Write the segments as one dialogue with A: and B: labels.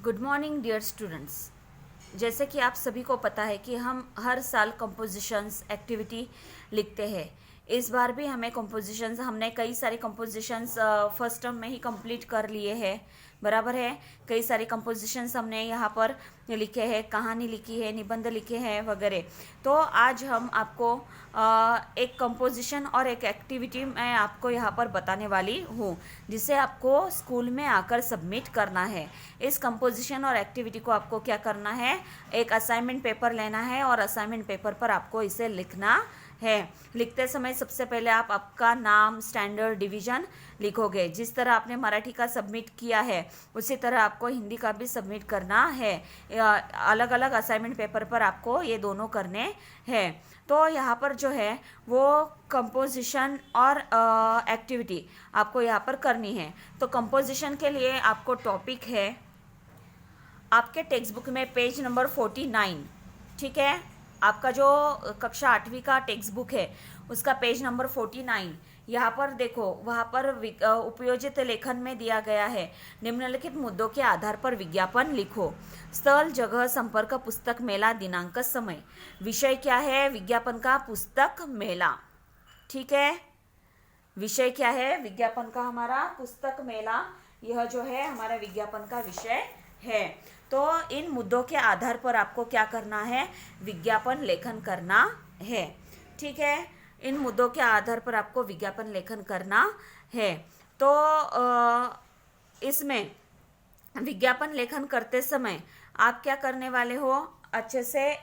A: Good morning dear students. जैसे कि आप सभी को पता है कि हम हर साल कंपोजिशंस एक्टिविटी लिखते हैं। इस बार भी हमें कंपोजिशंस हमने कई सारे कंपोजिशंस फर्स्ट टर्म में ही कंप्लीट कर लिए हैं, बराबर है। कई सारे कंपोजिशंस हमने यहाँ पर लिखे हैं, कहानी लिखी है, निबंध लिखे हैं वगैरह। तो आज हम आपको एक कंपोजिशन और एक एक्टिविटी मैं आपको यहाँ पर बताने वाली हूँ, जिसे आपको स्कूल में आकर सबमिट करना है। इस कंपोजिशन और एक्टिविटी को आपको क्या करना है, एक असाइनमेंट पेपर लेना है और असाइनमेंट पेपर पर आपको इसे लिखना है। लिखते समय सबसे पहले आप आपका नाम, स्टैंडर्ड, डिवीजन लिखोगे। जिस तरह आपने मराठी का सबमिट किया है उसी तरह आपको हिंदी का भी सबमिट करना है। अलग अलग असाइनमेंट पेपर पर आपको ये दोनों करने हैं। तो यहाँ पर जो है वो कंपोजिशन और एक्टिविटी आपको यहाँ पर करनी है। तो कंपोजिशन के लिए आपको टॉपिक है आपके टेक्स्ट बुक में पेज नंबर 49, ठीक है। आपका जो कक्षा 8वीं का टेक्स्ट बुक है उसका पेज नंबर 49, यहाँ पर देखो, वहाँ पर उपयोजित लेखन में दिया गया है, निम्नलिखित मुद्दों के आधार पर विज्ञापन लिखो। स्थल, जगह, संपर्क, पुस्तक, मेला, दिनांक, समय। विषय क्या है विज्ञापन का? पुस्तक मेला, ठीक है। विषय क्या है विज्ञापन का? हमारा पुस्तक मेला, यह जो है हमारा विज्ञापन का विषय है। तो इन मुद्दों के आधार पर आपको क्या करना है, विज्ञापन लेखन करना है, ठीक है। इन मुद्दों के आधार पर आपको विज्ञापन लेखन करना है। तो इसमें विज्ञापन लेखन करते समय आप क्या करने वाले हो, अच्छे से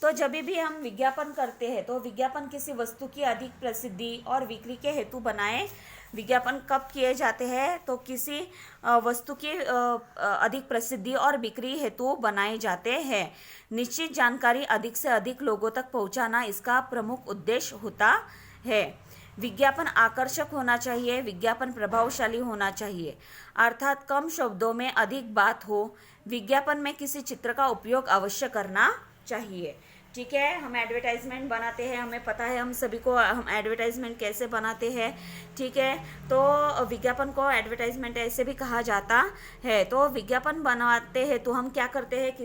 A: तो जब भी हम विज्ञापन करते हैं तो विज्ञापन किसी वस्तु की अधिक प्रसिद्धि और बिक्री के हेतु बनाए। विज्ञापन कब किए जाते हैं? तो किसी वस्तु की अधिक प्रसिद्धि और बिक्री हेतु बनाए जाते हैं। निश्चित जानकारी अधिक से अधिक लोगों तक पहुंचाना इसका प्रमुख उद्देश्य होता है। विज्ञापन आकर्षक होना चाहिए, विज्ञापन प्रभावशाली होना चाहिए, अर्थात कम शब्दों में अधिक बात हो। विज्ञापन में किसी चित्र का उपयोग अवश्य करना चाहिए, ठीक है। हम एडवर्टाइजमेंट बनाते हैं, हमें पता है हम सभी को हम एडवर्टाइजमेंट कैसे बनाते हैं, ठीक है। तो विज्ञापन को एडवर्टाइजमेंट ऐसे भी कहा जाता है। तो विज्ञापन बनाते हैं तो हम क्या करते हैं,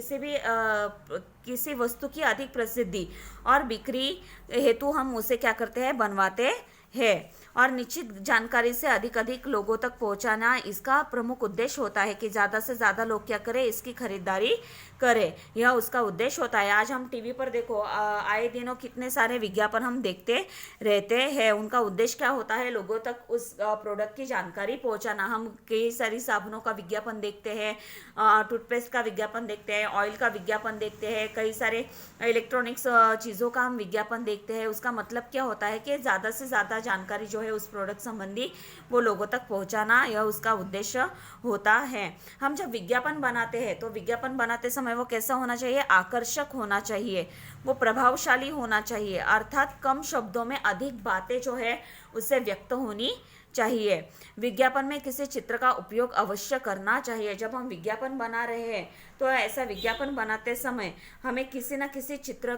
A: किसी वस्तु की अधिक प्रसिद्धि और बिक्री हेतु हम उसे क्या करते हैं, बनवाते है। और निश्चित जानकारी से अधिक लोगों तक पहुंचाना इसका प्रमुख उद्देश्य होता है कि ज़्यादा से ज़्यादा लोग क्या करें, इसकी खरीदारी करें, यह उसका उद्देश्य होता है। आज हम टीवी पर देखो, आए दिनों कितने सारे विज्ञापन हम देखते रहते हैं। उनका उद्देश्य क्या होता है, लोगों तक उस प्रोडक्ट की जानकारी पहुंचाना। हम कई सारी साबुनों का विज्ञापन देखते हैं, टूथपेस्ट का विज्ञापन देखते हैं, ऑयल का विज्ञापन देखते हैं, कई सारे इलेक्ट्रॉनिक्स चीज़ों का हम विज्ञापन देखते हैं। उसका मतलब क्या होता है कि ज़्यादा से ज़्यादा जानकारी जो है उस प्रोडक्ट संबंधी वो लोगों तक पहुंचाना, यह उसका उद्देश्य होता है। हम जब विज्ञापन बनाते हैं तो विज्ञापन बनाते समय वो कैसा होना चाहिए, आकर्षक होना चाहिए, वो प्रभावशाली होना चाहिए, अर्थात कम शब्दों में अधिक बातें जो है उससे व्यक्त होनी चाहिए। विज्ञापन में किसी चित्र का उपयोग अवश्य करना चाहिए। जब हम विज्ञापन बना रहे हैं तो ऐसा विज्ञापन बनाते समय हमें किसी न किसी चित्र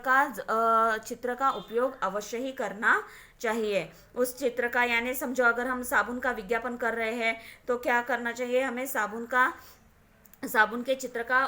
A: का उपयोग अवश्य ही करना चाहिए। उस चित्र का, यानी समझो अगर हम साबुन का विज्ञापन कर रहे हैं तो क्या करना चाहिए, हमें साबुन के चित्र का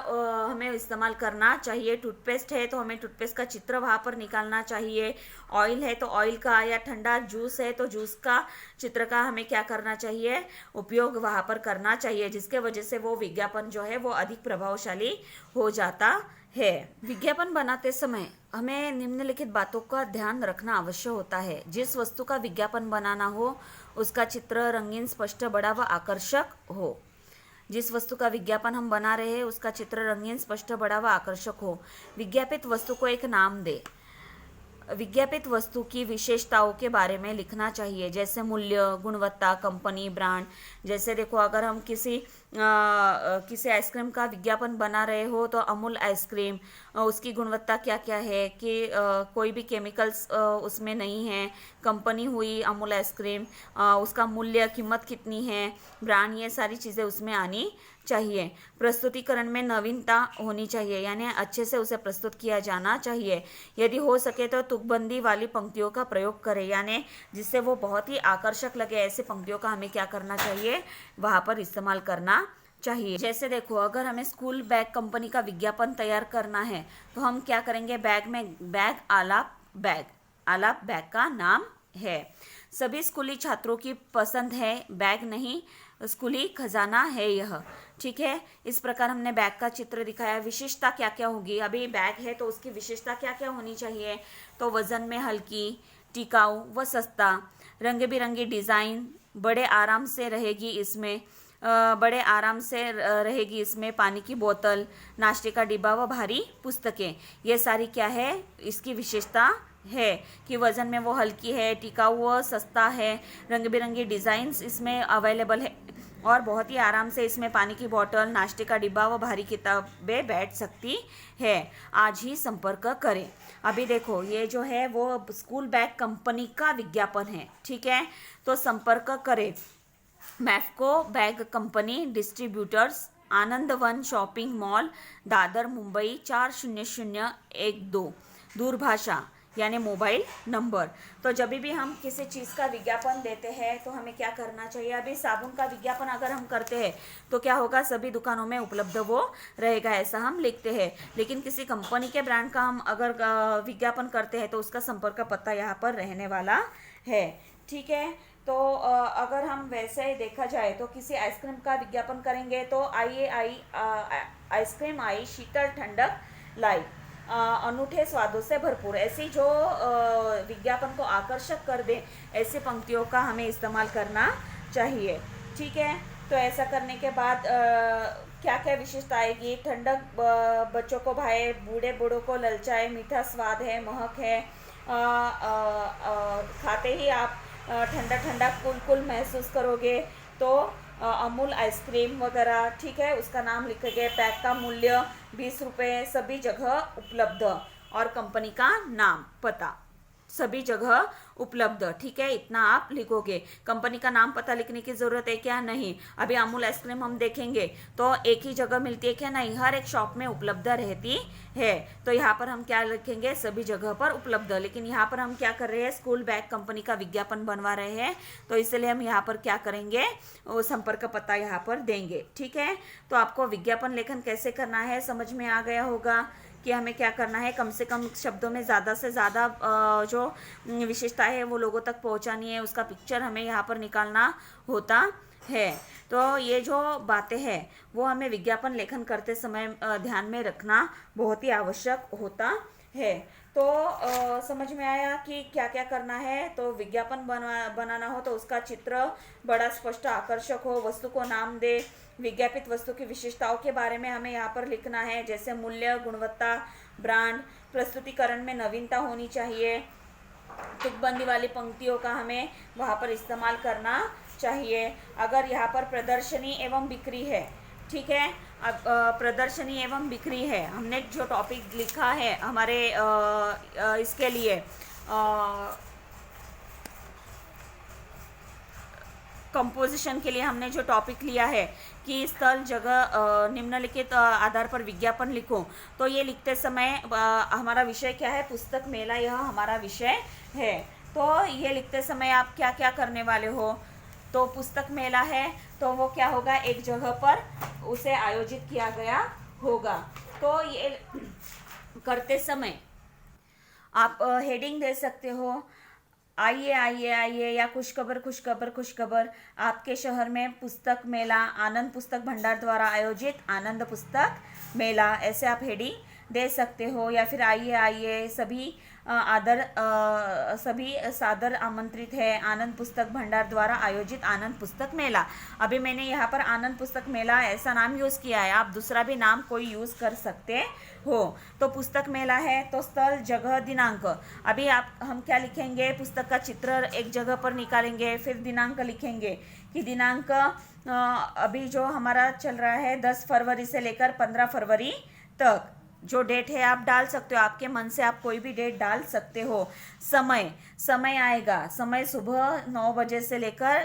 A: हमें इस्तेमाल करना चाहिए। टूथपेस्ट है तो हमें टूथपेस्ट का चित्र वहाँ पर निकालना चाहिए। ऑयल है तो ऑयल का, या ठंडा जूस है तो जूस का चित्र का हमें क्या करना चाहिए, उपयोग वहाँ पर करना चाहिए, जिसके वजह से वो विज्ञापन जो है वो अधिक प्रभावशाली हो जाता है। विज्ञापन बनाते समय हमें निम्नलिखित बातों का ध्यान रखना आवश्यक होता है। जिस वस्तु का विज्ञापन बनाना हो उसका चित्र रंगीन, स्पष्ट, बड़ा व आकर्षक हो। जिस वस्तु का विज्ञापन हम बना रहे हैं उसका चित्र रंगीन, स्पष्ट, बड़ा व आकर्षक हो। विज्ञापित वस्तु को एक नाम दे। विज्ञापित वस्तु की विशेषताओं के बारे में लिखना चाहिए, जैसे मूल्य, गुणवत्ता, कंपनी, ब्रांड। जैसे देखो, अगर हम किसी आइसक्रीम का विज्ञापन बना रहे हो तो अमूल आइसक्रीम, उसकी गुणवत्ता क्या क्या है, कि कोई भी केमिकल्स उसमें नहीं है, कंपनी हुई अमूल आइसक्रीम, उसका मूल्य, कीमत कितनी है, ब्रांड, ये सारी चीज़ें उसमें आनी चाहिए। प्रस्तुतिकरण में नवीनता होनी चाहिए, यानी अच्छे से उसे प्रस्तुत किया जाना चाहिए। यदि हो सके तो तुकबंदी वाली पंक्तियों का प्रयोग करें, यानी जिससे वो बहुत ही आकर्षक लगे, ऐसी पंक्तियों का हमें क्या करना चाहिए, वहाँ पर इस्तेमाल करना चाहिए। जैसे देखो, अगर हमें स्कूल बैग कंपनी का विज्ञापन तैयार करना है तो हम क्या करेंगे, बैग में बैग आलाप बैग का नाम है। सभी स्कूली छात्रों की पसंद है, बैग नहीं स्कूली खजाना है यह। ठीक है, इस प्रकार हमने बैग का चित्र दिखाया। विशेषता क्या क्या होगी, अभी बैग है तो उसकी विशेषता क्या क्या होनी चाहिए, तो वजन में हल्की, टिकाऊ व सस्ता, रंग बिरंगी डिज़ाइन, बड़े आराम से रहेगी इसमें पानी की बोतल, नाश्ते का डिब्बा व भारी पुस्तकें। ये सारी क्या है, इसकी विशेषता है कि वजन में वो हल्की है, टिकाऊ व सस्ता है, रंग बिरंगी डिज़ाइंस इसमें अवेलेबल है, और बहुत ही आराम से इसमें पानी की बोतल, नाश्ते का डिब्बा व भारी किताबें बैठ सकती है। आज ही संपर्क करें। अभी देखो, ये जो है वो स्कूल बैग कंपनी का विज्ञापन है। ठीक है, तो संपर्क करें। Mafco bag company, distributors, Anand one shopping mall, Dadar, Mumbai 40012। दूरभाषा यानी मोबाइल नंबर। तो जब भी हम किसी चीज़ का विज्ञापन देते हैं तो हमें क्या करना चाहिए, अभी साबुन का विज्ञापन अगर हम करते हैं तो क्या होगा, सभी दुकानों में उपलब्ध वो रहेगा, ऐसा हम लिखते हैं। लेकिन किसी कंपनी के ब्रांड का हम अगर विज्ञापन करते हैं तो उसका संपर्क पता यहाँ पर रहने वाला है। ठीक है, तो अगर हम वैसे ही देखा जाए तो किसी आइसक्रीम का विज्ञापन करेंगे तो आइसक्रीम आई शीतल ठंडक लाई, अनूठे स्वादों से भरपूर, ऐसी जो विज्ञापन को आकर्षक कर दे, ऐसी पंक्तियों का हमें इस्तेमाल करना चाहिए। ठीक है, तो ऐसा करने के बाद क्या क्या विशेषता आएगी, ठंडक बच्चों को भाए, बूढ़े बूढ़ों को ललचाए, मीठा स्वाद है, महक है, खाते ही आप ठंडा ठंडा कुल महसूस करोगे। तो अमूल आइसक्रीम वगैरह, ठीक है, उसका नाम लिखेंगे, पैक का मूल्य 20 रुपये, सभी जगह उपलब्ध, और कंपनी का नाम पता सभी जगह उपलब्ध। ठीक है, इतना आप लिखोगे। कंपनी का नाम पता लिखने की ज़रूरत है क्या, नहीं। अभी अमूल आइसक्रीम हम देखेंगे तो एक ही जगह मिलती है क्या, नहीं, हर एक शॉप में उपलब्ध रहती है। तो यहाँ पर हम क्या लिखेंगे, सभी जगह पर उपलब्ध। लेकिन यहाँ पर हम क्या कर रहे हैं, स्कूल बैग कंपनी का विज्ञापन बनवा रहे हैं, तो इसलिए हम यहाँ पर क्या करेंगे, वो संपर्क पता यहाँ पर देंगे। ठीक है, तो आपको विज्ञापन लेखन कैसे करना है समझ में आ गया होगा कि हमें क्या करना है, कम से कम शब्दों में ज़्यादा से ज़्यादा जो विशेषता है वो लोगों तक पहुंचानी है, उसका पिक्चर हमें यहाँ पर निकालना होता है। तो ये जो बातें हैं वो हमें विज्ञापन लेखन करते समय ध्यान में रखना बहुत ही आवश्यक होता है। तो समझ में आया कि क्या क्या करना है। तो विज्ञापन बनाना हो तो उसका चित्र बड़ा स्पष्ट आकर्षक हो, वस्तु को नाम दे, विज्ञापित वस्तु की विशेषताओं के बारे में हमें यहाँ पर लिखना है, जैसे मूल्य, गुणवत्ता, ब्रांड, प्रस्तुतिकरण में नवीनता होनी चाहिए, तुकबंदी वाली पंक्तियों का हमें वहाँ पर इस्तेमाल करना चाहिए। अगर यहाँ पर प्रदर्शनी एवं बिक्री है, ठीक है, अब प्रदर्शनी एवं बिक्री है, हमने जो टॉपिक लिखा है हमारे इसके लिए कंपोजिशन के लिए हमने जो टॉपिक लिया है कि स्थल, जगह, निम्नलिखित आधार पर विज्ञापन लिखो, तो ये लिखते समय हमारा विषय क्या है, पुस्तक मेला, यह हमारा विषय है। तो ये लिखते समय आप क्या क्या करने वाले हो, तो पुस्तक मेला है तो वो क्या होगा, एक जगह पर उसे आयोजित किया गया होगा। तो ये करते समय आप हेडिंग दे सकते हो, आइए आइए आइए, या खुशखबर आपके शहर में पुस्तक मेला, आनंद पुस्तक भंडार द्वारा आयोजित आनंद पुस्तक मेला, ऐसे आप हेडिंग दे सकते हो। या फिर आइए आइए, सभी सादर आमंत्रित है आनंद पुस्तक भंडार द्वारा आयोजित आनंद पुस्तक मेला। अभी मैंने यहाँ पर आनंद पुस्तक मेला ऐसा नाम यूज़ किया है, आप दूसरा भी नाम कोई यूज़ कर सकते हो। तो पुस्तक मेला है तो स्थल, जगह, दिनांक, अभी हम क्या लिखेंगे, पुस्तक का चित्र एक जगह पर निकालेंगे, फिर दिनांक लिखेंगे कि दिनांक अभी जो हमारा चल रहा है 10 फरवरी से लेकर 15 फरवरी तक, जो डेट है आप डाल सकते हो, आपके मन से आप कोई भी डेट डाल सकते हो। समय आएगा, समय सुबह 9 बजे से लेकर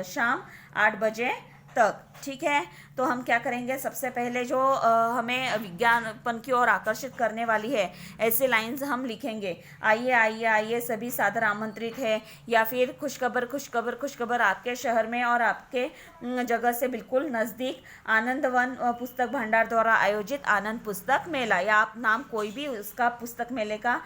A: शाम 8 बजे तक। ठीक है, तो हम क्या करेंगे, सबसे पहले जो हमें विज्ञापन की ओर आकर्षित करने वाली है ऐसे लाइंस हम लिखेंगे। आइए आइए आइए सभी सादर आमंत्रित है, या फिर खुशखबर खुशखबर खुशखबर आपके शहर में और आपके जगह से बिल्कुल नज़दीक आनंदवन पुस्तक भंडार द्वारा आयोजित आनंद पुस्तक मेला, या आप नाम कोई भी उसका पुस्तक मेले का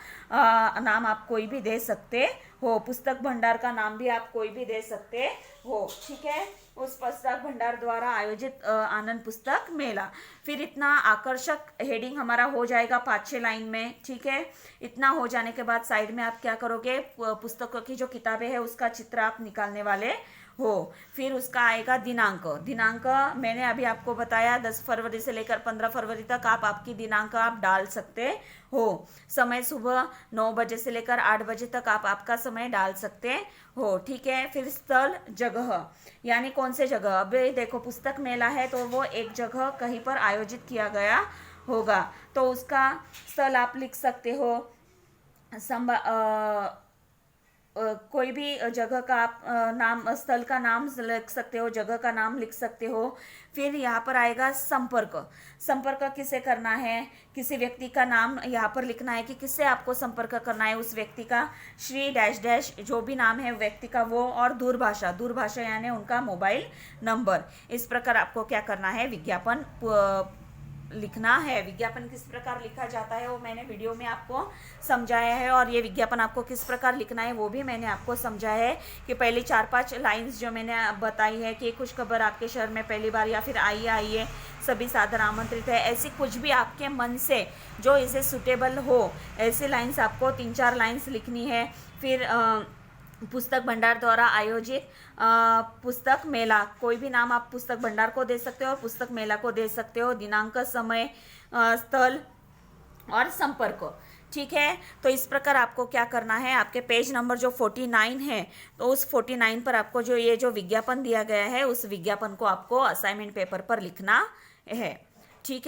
A: नाम आप कोई भी दे सकते हो, पुस्तक भंडार का नाम भी आप कोई भी दे सकते हो। ठीक है, उस पुस्तक भंडार द्वारा आयोजित आनंद पुस्तक मेला। फिर इतना आकर्षक हेडिंग हमारा हो जाएगा 5-6 लाइन में। ठीक है, इतना हो जाने के बाद साइड में आप क्या करोगे, पुस्तकों की जो किताबें हैं उसका चित्र आप निकालने वाले हो। फिर उसका आएगा दिनांक मैंने अभी आपको बताया 10 फरवरी से लेकर 15 फरवरी तक आप आपकी दिनांक आप डाल सकते हो। समय सुबह 9 बजे से लेकर 8 बजे तक आप आपका समय डाल सकते हो। ठीक है, फिर स्थल जगह, यानी कौन से जगह, अब देखो पुस्तक मेला है तो वो एक जगह कहीं पर आयोजित किया गया होगा, तो उसका स्थल आप लिख सकते हो। कोई भी जगह का आप नाम, स्थल का नाम लिख सकते हो, जगह का नाम लिख सकते हो। फिर यहाँ पर आएगा संपर्क किसे करना है, किसी व्यक्ति का नाम यहाँ पर लिखना है कि किससे आपको संपर्क करना है, उस व्यक्ति का श्री डैश डैश जो भी नाम है व्यक्ति का वो, और दूरभाषा यानी उनका मोबाइल नंबर। इस प्रकार आपको क्या करना है, विज्ञापन लिखना है। विज्ञापन किस प्रकार लिखा जाता है वो मैंने वीडियो में आपको समझाया है, और ये विज्ञापन आपको किस प्रकार लिखना है वो भी मैंने आपको समझाया है कि पहली 4-5 लाइंस जो मैंने बताई है कि खुशखबर आपके शहर में पहली बार, या फिर आइए आइए सभी सादर आमंत्रित है, ऐसी कुछ भी आपके मन से जो इसे सुटेबल हो ऐसी लाइंस आपको 3-4 लाइंस लिखनी है। फिर पुस्तक भंडार द्वारा आयोजित पुस्तक मेला, कोई भी नाम आप पुस्तक भंडार को दे सकते हो और पुस्तक मेला को दे सकते हो, दिनांक, समय, स्थल और संपर्क। ठीक है, तो इस प्रकार आपको क्या करना है, आपके पेज नंबर जो 49 है तो उस 49 पर आपको जो ये जो विज्ञापन दिया गया है उस विज्ञापन को आपको असाइनमेंट पेपर पर लिखना है। ठीक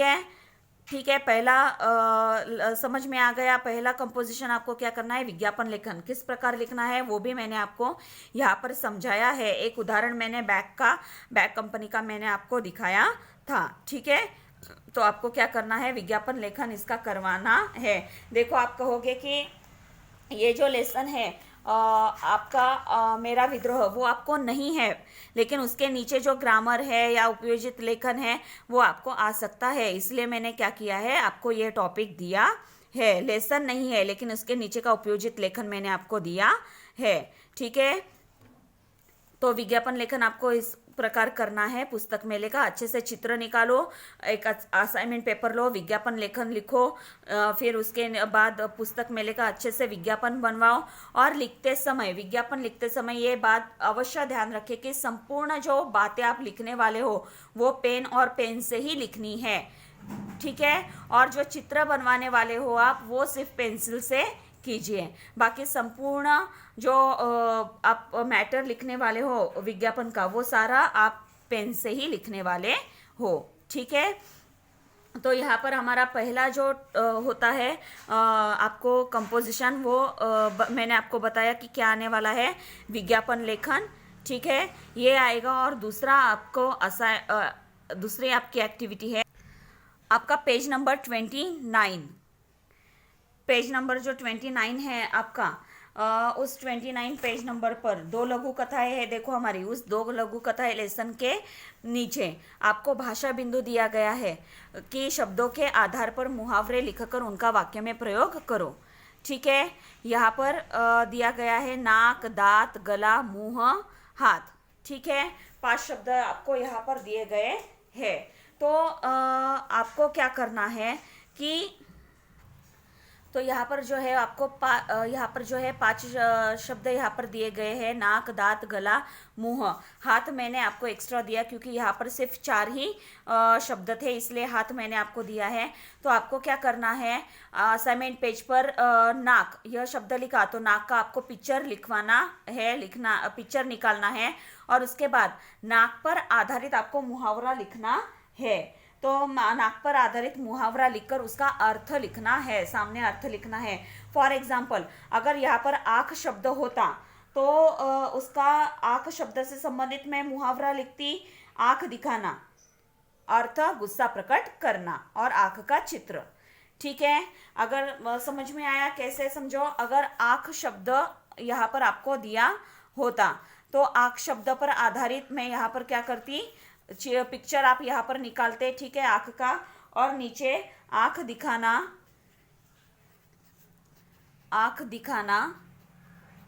A: है, पहला समझ में आ गया। पहला कंपोजिशन आपको क्या करना है, विज्ञापन लेखन किस प्रकार लिखना है वो भी मैंने आपको यहाँ पर समझाया है। एक उदाहरण मैंने बैग कंपनी का मैंने आपको दिखाया था। ठीक है, तो आपको क्या करना है, विज्ञापन लेखन इसका करवाना है। देखो आप कहोगे कि ये जो लेसन है आपका मेरा विद्रोह वो आपको नहीं है, लेकिन उसके नीचे जो ग्रामर है या उपयोजित लेखन है वो आपको आ सकता है, इसलिए मैंने क्या किया है, आपको ये टॉपिक दिया है। लेसन नहीं है लेकिन उसके नीचे का उपयोजित लेखन मैंने आपको दिया है। ठीक है, तो विज्ञापन लेखन आपको इस प्रकार करना है। पुस्तक मेले का अच्छे से चित्र निकालो, एक असाइनमेंट पेपर लो, विज्ञापन लेखन लिखो, फिर उसके बाद पुस्तक मेले का अच्छे से विज्ञापन बनवाओ। और विज्ञापन लिखते समय ये बात अवश्य ध्यान रखें कि संपूर्ण जो बातें आप लिखने वाले हो वो पेन और पेन से ही लिखनी है। ठीक है, और जो चित्र बनवाने वाले हो आप वो सिर्फ पेंसिल से कीजिए, बाकी संपूर्ण जो आप मैटर लिखने वाले हो विज्ञापन का वो सारा आप पेन से ही लिखने वाले हो। ठीक है, तो यहाँ पर हमारा पहला जो होता है आपको कंपोजिशन, वो मैंने आपको बताया कि क्या आने वाला है, विज्ञापन लेखन। ठीक है, ये आएगा। और दूसरा आपको दूसरी आपकी एक्टिविटी है आपका पेज नंबर 29। पेज नंबर जो 29 है आपका, उस 29 पेज नंबर पर 2 लघु कथाएं है। देखो हमारी उस 2 लघु कथाएं लेसन के नीचे आपको भाषा बिंदु दिया गया है कि शब्दों के आधार पर मुहावरे लिखकर उनका वाक्य में प्रयोग करो। ठीक है, यहाँ पर दिया गया है नाक, दांत, गला, मुंह, हाथ। ठीक है, 5 शब्द आपको यहाँ पर दिए गए हैं। तो आपको क्या करना है कि तो यहाँ पर जो है आपको यहाँ पर जो है 5 शब्द यहाँ पर दिए गए हैं, नाक, दांत, गला, मुंह, हाथ मैंने आपको एक्स्ट्रा दिया क्योंकि यहाँ पर सिर्फ 4 ही शब्द थे, इसलिए हाथ मैंने आपको दिया है। तो आपको क्या करना है, असाइनमेंट पेज पर नाक यह शब्द लिखा तो नाक का आपको पिक्चर लिखवाना है, पिक्चर निकालना है, और उसके बाद नाक पर आधारित आपको मुहावरा लिखना है। तो नाक पर आधारित मुहावरा लिखकर उसका अर्थ लिखना है, सामने अर्थ लिखना है। फॉर एग्जाम्पल, अगर यहाँ पर आंख शब्द होता तो उसका आंख शब्द से संबंधित मैं मुहावरा लिखती आंख दिखाना, अर्थ गुस्सा प्रकट करना और आंख का चित्र। ठीक है, अगर समझ में आया कैसे समझो। अगर आंख शब्द यहाँ पर आपको दिया होता तो आंख शब्द पर आधारित मैं यहाँ पर क्या करती, पिक्चर आप यहाँ पर निकालते, ठीक है, आंख का, और नीचे आंख दिखाना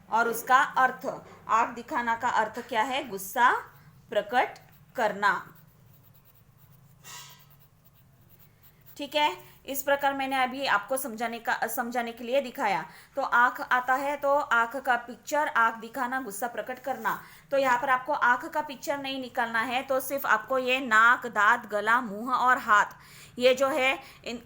A: और उसका अर्थ। आंख दिखाना का अर्थ क्या है, गुस्सा प्रकट करना। ठीक है, इस प्रकार मैंने अभी आपको समझाने के लिए दिखाया। तो आंख आता है तो आंख का पिक्चर, आंख दिखाना, गुस्सा प्रकट करना। तो यहाँ पर आपको आंख का पिक्चर नहीं निकालना है, तो सिर्फ आपको ये नाक, दांत, गला, मुंह और हाथ, ये जो है इन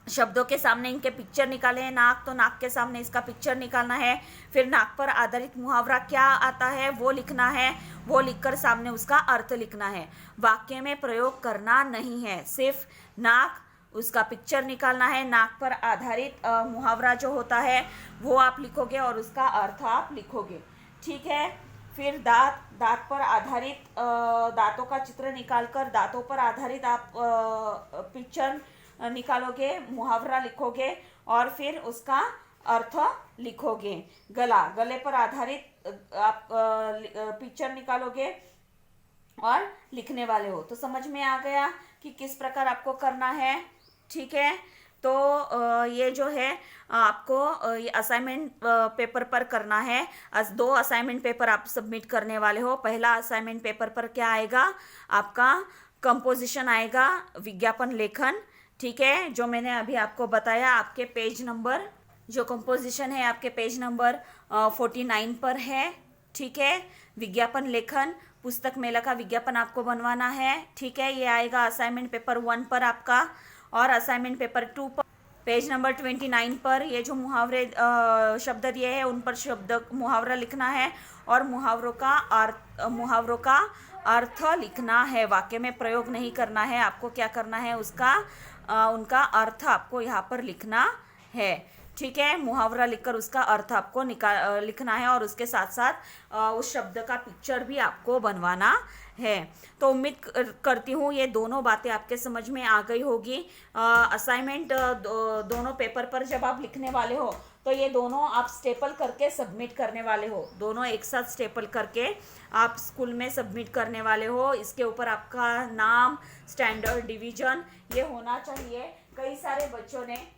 A: शब्दों के सामने इनके पिक्चर निकाले हैं। नाक, तो नाक के सामने इसका पिक्चर निकालना है। फिर नाक पर आधारित मुहावरा क्या आता है वो लिखना है, वो लिखकर सामने उसका अर्थ लिखना है। वाक्य में प्रयोग करना नहीं है, सिर्फ नाक, उसका पिक्चर निकालना है। नाक पर आधारित मुहावरा जो होता है वो आप लिखोगे और उसका अर्थ आप लिखोगे। ठीक है, फिर दांत पर आधारित दांतों का चित्र निकालकर दांतों पर आधारित आप पिक्चर निकालोगे, मुहावरा लिखोगे और फिर उसका अर्थ लिखोगे। गले पर आधारित आप पिक्चर निकालोगे और लिखने वाले हो। तो समझ में आ गया कि किस प्रकार आपको करना है। ठीक है, तो ये जो है आपको ये असाइनमेंट पेपर पर करना है। 2 असाइनमेंट पेपर आप सबमिट करने वाले हो। पहला असाइनमेंट पेपर पर क्या आएगा, आपका कंपोजिशन आएगा, विज्ञापन लेखन। ठीक है, जो मैंने अभी आपको बताया, आपके पेज नंबर, जो कंपोजिशन है आपके पेज नंबर 49 पर है। ठीक है, विज्ञापन लेखन, पुस्तक मेला का विज्ञापन आपको बनवाना है। ठीक है, ये आएगा असाइनमेंट पेपर 1 पर आपका। और असाइनमेंट पेपर 2 पर पेज नंबर 29 पर ये जो मुहावरे शब्द दिए हैं उन पर मुहावरा लिखना है और मुहावरों का अर्थ लिखना है। वाक्य में प्रयोग नहीं करना है, आपको क्या करना है, उनका अर्थ आपको यहाँ पर लिखना है। ठीक है, मुहावरा लिखकर उसका अर्थ आपको लिखना है और उसके साथ साथ उस शब्द का पिक्चर भी आपको बनवाना है। तो उम्मीद करती हूँ ये दोनों बातें आपके समझ में आ गई होगी। असाइनमेंट दोनों पेपर पर जब आप लिखने वाले हो तो ये दोनों आप स्टेपल करके सबमिट करने वाले हो। दोनों एक साथ स्टेपल करके आप स्कूल में सबमिट करने वाले हो। इसके ऊपर आपका नाम, स्टैंडर्ड, डिवीजन ये होना चाहिए। कई सारे बच्चों ने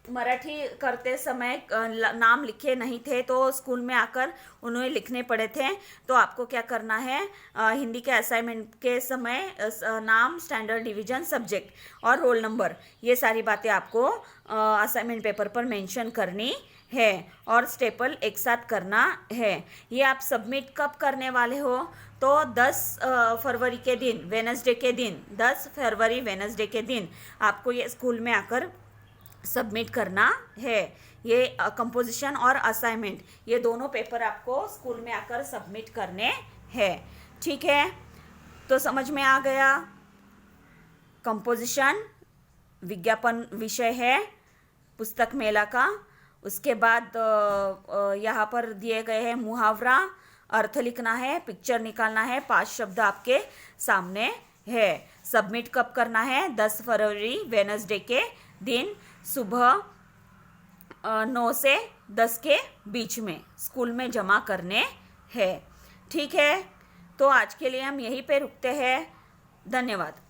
A: मराठी करते समय नाम लिखे नहीं थे तो स्कूल में आकर उन्हें लिखने पड़े थे। तो आपको क्या करना है, हिंदी के असाइनमेंट के समय नाम, स्टैंडर्ड, डिवीजन, सब्जेक्ट और रोल नंबर, ये सारी बातें आपको असाइनमेंट पेपर पर मेंशन करनी है और स्टेपल एक साथ करना है। ये आप सबमिट कब करने वाले हो, तो 10 फरवरी के दिन, वेडनेसडे के दिन, 10 फरवरी वेडनेसडे के दिन आपको ये स्कूल में आकर सबमिट करना है। ये कंपोजिशन और असाइनमेंट ये दोनों पेपर आपको स्कूल में आकर सबमिट करने हैं। ठीक है, तो समझ में आ गया। कंपोजिशन विज्ञापन विषय है पुस्तक मेला का। उसके बाद यहाँ पर दिए गए हैं मुहावरा, अर्थ लिखना है, पिक्चर निकालना है, 5 शब्द आपके सामने है। सबमिट कब करना है, 10 फरवरी वेडनेसडे के दिन सुबह 9 से 10 के बीच में स्कूल में जमा करने हैं। ठीक है, तो आज के लिए हम यहीं पे रुकते हैं। धन्यवाद।